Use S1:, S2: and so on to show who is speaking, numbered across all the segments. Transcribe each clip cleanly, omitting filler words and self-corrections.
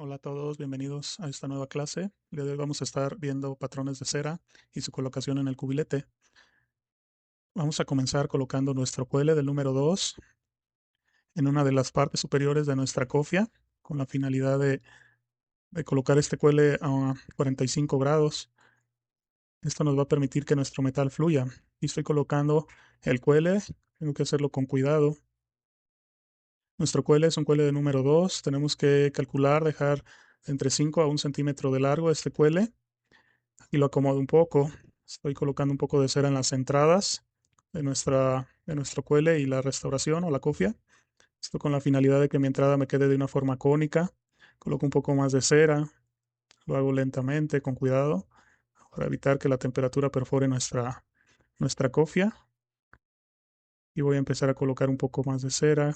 S1: Hola a todos, bienvenidos a esta nueva clase. El día de hoy vamos a estar viendo patrones de cera y su colocación en el cubilete. Vamos a comenzar colocando nuestro cuele del número 2 en una de las partes superiores de nuestra cofia con la finalidad de colocar este cuele a 45 grados. Esto nos va a permitir que nuestro metal fluya. Y estoy colocando el cuele, tengo que hacerlo con cuidado. Nuestro cuele es un cuele de número 2. Tenemos que calcular, dejar entre 5 a 1 centímetro de largo este cuele. Y lo acomodo un poco. Estoy colocando un poco de cera en las entradas de nuestro cuele y la restauración o la cofia. Esto con la finalidad de que mi entrada me quede de una forma cónica. Coloco un poco más de cera, lo hago lentamente, con cuidado, para evitar que la temperatura perfore nuestra cofia. Y voy a empezar a colocar un poco más de cera.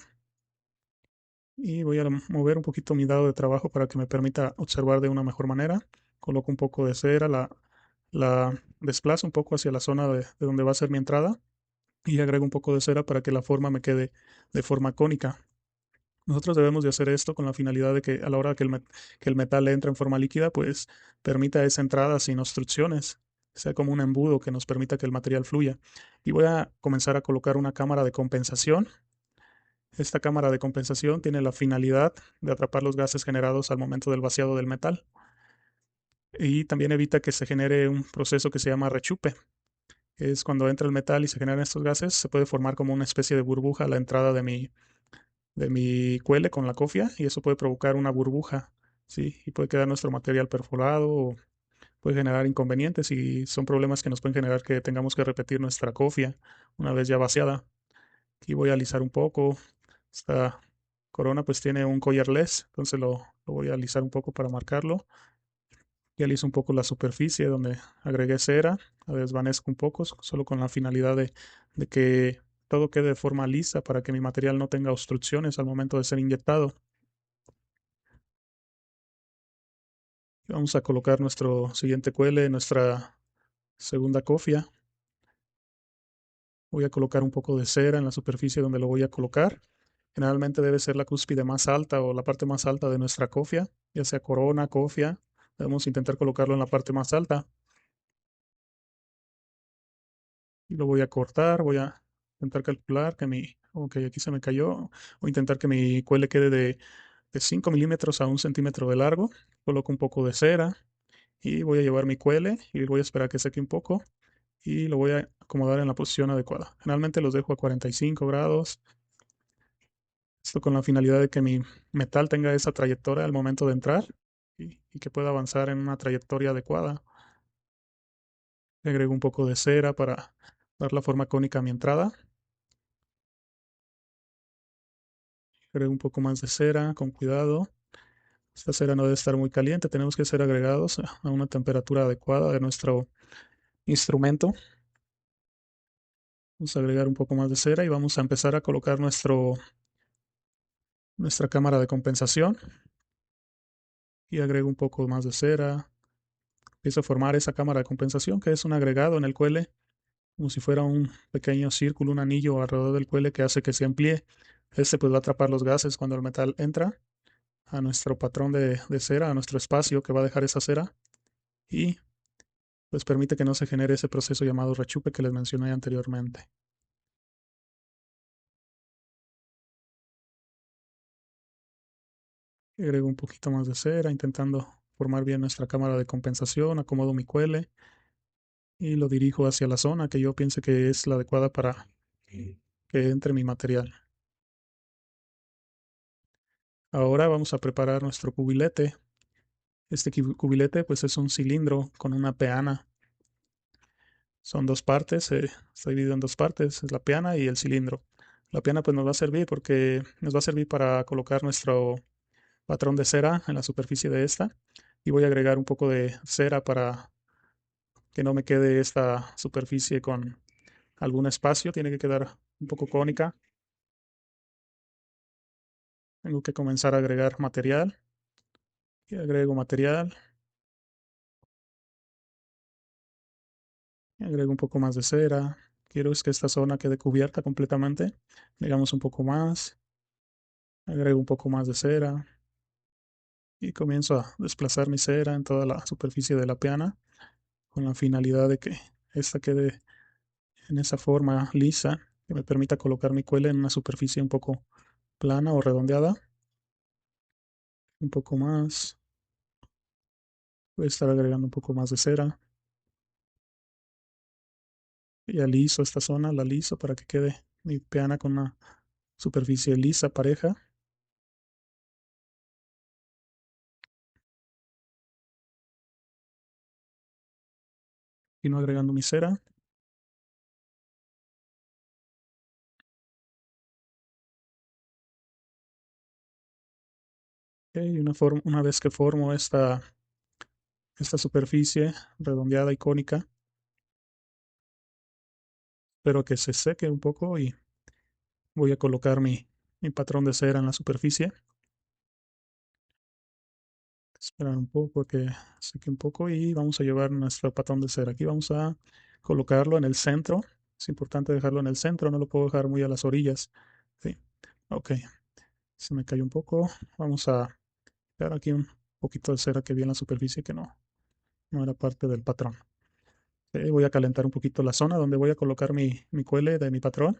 S1: Y voy a mover un poquito mi dado de trabajo para que me permita observar de una mejor manera. Coloco un poco de cera, la desplazo un poco hacia la zona de donde va a ser mi entrada y agrego un poco de cera para que la forma me quede de forma cónica. Nosotros debemos de hacer esto con la finalidad de que a la hora que el metal entre en forma líquida, pues permita esa entrada sin obstrucciones, sea como un embudo que nos permita que el material fluya. Y voy a comenzar a colocar una cámara de compensación. Esta cámara de compensación tiene la finalidad de atrapar los gases generados al momento del vaciado del metal y también evita que se genere un proceso que se llama rechupe. Es cuando entra el metal y se generan estos gases, se puede formar como una especie de burbuja a la entrada de mi cuele con la cofia y eso puede provocar una burbuja, ¿sí? Y puede quedar nuestro material perforado o puede generar inconvenientes y son problemas que nos pueden generar que tengamos que repetir nuestra cofia una vez ya vaciada. Aquí voy a alisar un poco. Esta corona pues tiene un collarless, entonces lo voy a alisar un poco para marcarlo. Y aliso un poco la superficie donde agregué cera, la desvanezco un poco, solo con la finalidad de que todo quede de forma lisa para que mi material no tenga obstrucciones al momento de ser inyectado. Y vamos a colocar nuestro siguiente cuele en nuestra segunda cofia. Voy a colocar un poco de cera en la superficie donde lo voy a colocar. Generalmente debe ser la cúspide más alta o la parte más alta de nuestra cofia, ya sea corona, cofia. Debemos intentar colocarlo en la parte más alta. Y lo voy a cortar, voy a intentar calcular que ok, aquí se me cayó. Voy a intentar que mi cuele quede de 5 milímetros a 1 centímetro de largo. Coloco un poco de cera y voy a llevar mi cuele y voy a esperar que seque un poco y lo voy a acomodar en la posición adecuada. Generalmente los dejo a 45 grados. Esto con la finalidad de que mi metal tenga esa trayectoria al momento de entrar y que pueda avanzar en una trayectoria adecuada. Le agrego un poco de cera para dar la forma cónica a mi entrada. Agrego un poco más de cera con cuidado. Esta cera no debe estar muy caliente, tenemos que ser agregados a una temperatura adecuada de nuestro instrumento. Vamos a agregar un poco más de cera y vamos a empezar a colocar nuestra cámara de compensación. Y agrego un poco más de cera. Empiezo a formar esa cámara de compensación que es un agregado en el cuele, como si fuera un pequeño círculo, un anillo alrededor del cuele que hace que se amplíe. Este pues va a atrapar los gases cuando el metal entra a nuestro patrón de cera, a nuestro espacio que va a dejar esa cera y pues permite que no se genere ese proceso llamado rechupe que les mencioné anteriormente. Agrego un poquito más de cera, intentando formar bien nuestra cámara de compensación, acomodo mi cuele y lo dirijo hacia la zona que yo piense que es la adecuada para que entre mi material. Ahora vamos a preparar nuestro cubilete. Este cubilete pues es un cilindro con una peana. Son dos partes, está dividido en dos partes, es la peana y el cilindro. La peana pues nos va a servir porque nos va a servir para colocar nuestro patrón de cera en la superficie de esta y voy a agregar un poco de cera para que no me quede esta superficie con algún espacio, tiene que quedar un poco cónica. Tengo que comenzar a agregar material y agrego material y agrego un poco más de cera. Quiero es que esta zona quede cubierta completamente. Agregamos un poco más, agrego un poco más de cera y comienzo a desplazar mi cera en toda la superficie de la peana con la finalidad de que esta quede en esa forma lisa que me permita colocar mi cuele en una superficie un poco plana o redondeada. Un poco más. Voy a estar agregando un poco más de cera. Y aliso esta zona, la aliso para que quede mi peana con una superficie lisa, pareja. Y no agregando mi cera. Y una vez que formo esta superficie redondeada y cónica, espero que se seque un poco y voy a colocar mi patrón de cera en la superficie. Esperar un poco que seque un poco y vamos a llevar nuestro patrón de cera. Aquí vamos a colocarlo en el centro. Es importante dejarlo en el centro, no lo puedo dejar muy a las orillas. Sí. Ok, se me cayó un poco. Vamos a dar aquí un poquito de cera que vi en la superficie que no era parte del patrón. Voy a calentar un poquito la zona donde voy a colocar mi cuele de mi patrón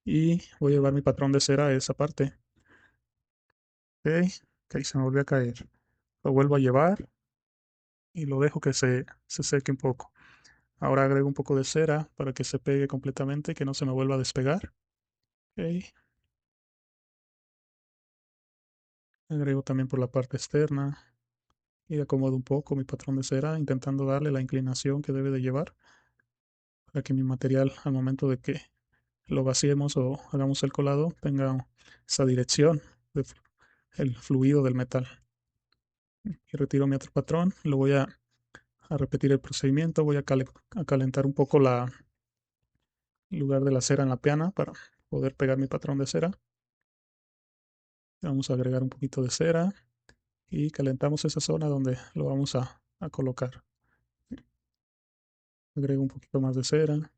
S1: y voy a llevar mi patrón de cera a esa parte. Ok, ok, se me volvió a caer. Lo vuelvo a llevar y lo dejo que se seque un poco. Ahora agrego un poco de cera para que se pegue completamente y que no se me vuelva a despegar. Ok, agrego también por la parte externa y acomodo un poco mi patrón de cera, intentando darle la inclinación que debe de llevar para que mi material al momento de que lo vaciemos o hagamos el colado tenga esa dirección del fluido del metal. Y retiro mi otro patrón, lo voy a repetir el procedimiento, voy a calentar un poco el lugar de la cera en la peana para poder pegar mi patrón de cera. Vamos a agregar un poquito de cera y calentamos esa zona donde lo vamos a colocar. Agrego un poquito más de cera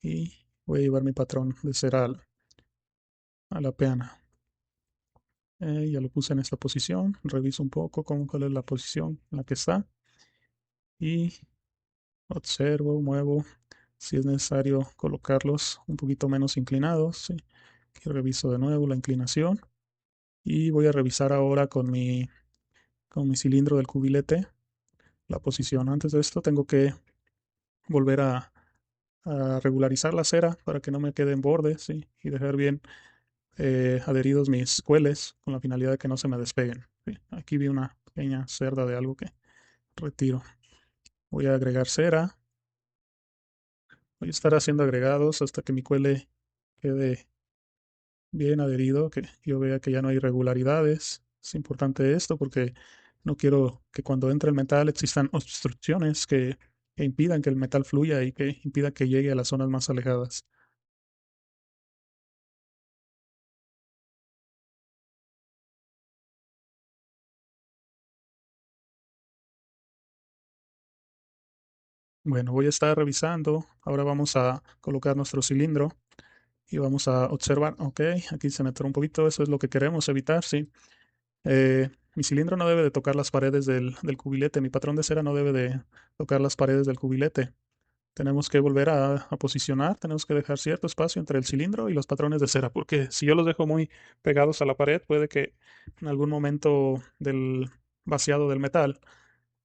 S1: y voy a llevar mi patrón de cera a la peana. Ya lo puse en esta posición, reviso un poco cuál es la posición en la que está y observo, muevo. Si es necesario colocarlos un poquito menos inclinados, ¿sí? Aquí reviso de nuevo la inclinación y voy a revisar ahora con mi cilindro del cubilete la posición. Antes de esto tengo que volver a regularizar la cera para que no me queden bordes, ¿sí? Y dejar bien adheridos mis cueles con la finalidad de que no se me despeguen, ¿sí? Aquí vi una pequeña cerda de algo que retiro. Voy a agregar cera. Voy a estar haciendo agregados hasta que mi cuele quede bien adherido, que yo vea que ya no hay irregularidades. Es importante esto porque no quiero que cuando entre el metal existan obstrucciones que impidan que el metal fluya y que impidan que llegue a las zonas más alejadas. Bueno, voy a estar revisando. Ahora vamos a colocar nuestro cilindro y vamos a observar. Ok, aquí se me atoró un poquito. Eso es lo que queremos evitar, sí. Mi cilindro no debe de tocar las paredes del cubilete. Mi patrón de cera no debe de tocar las paredes del cubilete. Tenemos que volver a posicionar. Tenemos que dejar cierto espacio entre el cilindro y los patrones de cera. Porque si yo los dejo muy pegados a la pared, puede que en algún momento del vaciado del metal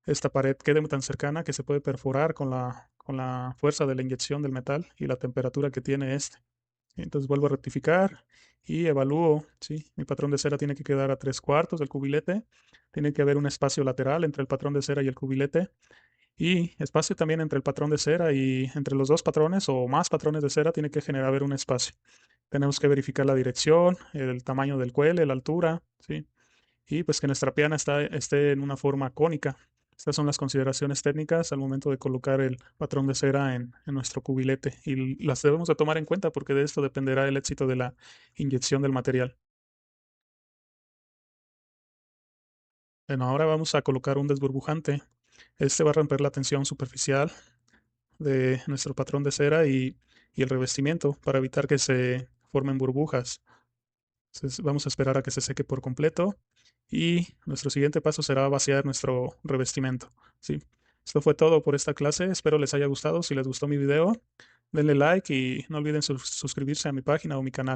S1: esta pared quede tan cercana que se puede perforar con la fuerza de la inyección del metal y la temperatura que tiene este. Entonces vuelvo a rectificar y evalúo, ¿sí? Mi patrón de cera tiene que quedar a 3/4 del cubilete. Tiene que haber un espacio lateral entre el patrón de cera y el cubilete. Y espacio también entre el patrón de cera y entre los dos patrones o más patrones de cera tiene que generar haber un espacio. Tenemos que verificar la dirección, el tamaño del cuele, la altura, ¿sí? Y pues que nuestra piana esté en una forma cónica. Estas son las consideraciones técnicas al momento de colocar el patrón de cera en nuestro cubilete y las debemos de tomar en cuenta porque de esto dependerá el éxito de la inyección del material. Bueno, ahora vamos a colocar un desburbujante. Este va a romper la tensión superficial de nuestro patrón de cera y el revestimiento para evitar que se formen burbujas. Entonces, vamos a esperar a que se seque por completo y nuestro siguiente paso será vaciar nuestro revestimiento. Sí, esto fue todo por esta clase. Espero les haya gustado. Si les gustó mi video, denle like y no olviden suscribirse a mi página o mi canal.